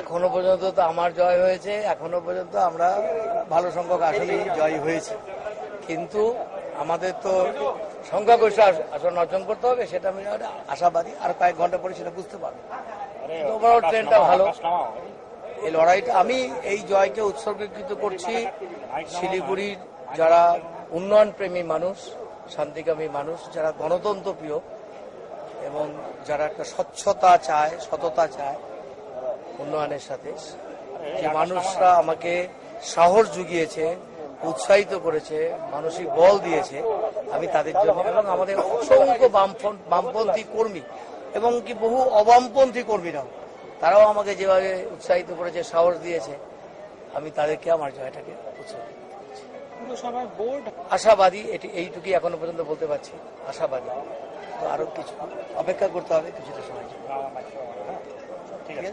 এখনো পর্যন্ত তো আমার জয় হয়েছে, এখনো পর্যন্ত আমরা ভালো সংখ্যক আসনেই জয় হয়েছে, কিন্তু আমাদের তো সংখ্যাগরিষ্ঠ আসন অর্জন করতে হবে, সেটা আমি আশাবাদী। আর কয়েক ঘন্টা পরে সেটা বুঝতে পারবো। ওভারঅল ট্রেনটা ভালো। এই লড়াইটা আমি এই জয়কে উৎসর্গীকৃত করছি শিলিগুড়ির যারা উন্নয়ন প্রেমী মানুষ, শান্তিকামী মানুষ, যারা গণতন্ত্র প্রিয় এবং যারা একটা স্বচ্ছতা চায়, সততা চায় উন্নয়নের সাথে, যে মানুষরা আমাকে সাহস জুগিয়েছে, উৎসাহিত করেছে, মানসিক বল দিয়েছে, আমি তাদের জন্য এবং আমাদের অসংখ্য বামপন্থী কর্মী এবং কি বহু অবামপন্থী কর্মীরাও, তারাও আমাকে যেভাবে উৎসাহিত করেছে, সাহস দিয়েছে, আমি তাদেরকে আমার জয়টাকে উৎসর্গ করছি। আশাবাদী, এইটুকুই এখনো পর্যন্ত বলতে পারছি, আশাবাদী। তো আরো কিছু অপেক্ষা করতে হবে কিছুটা সময়। ঠিক আছে।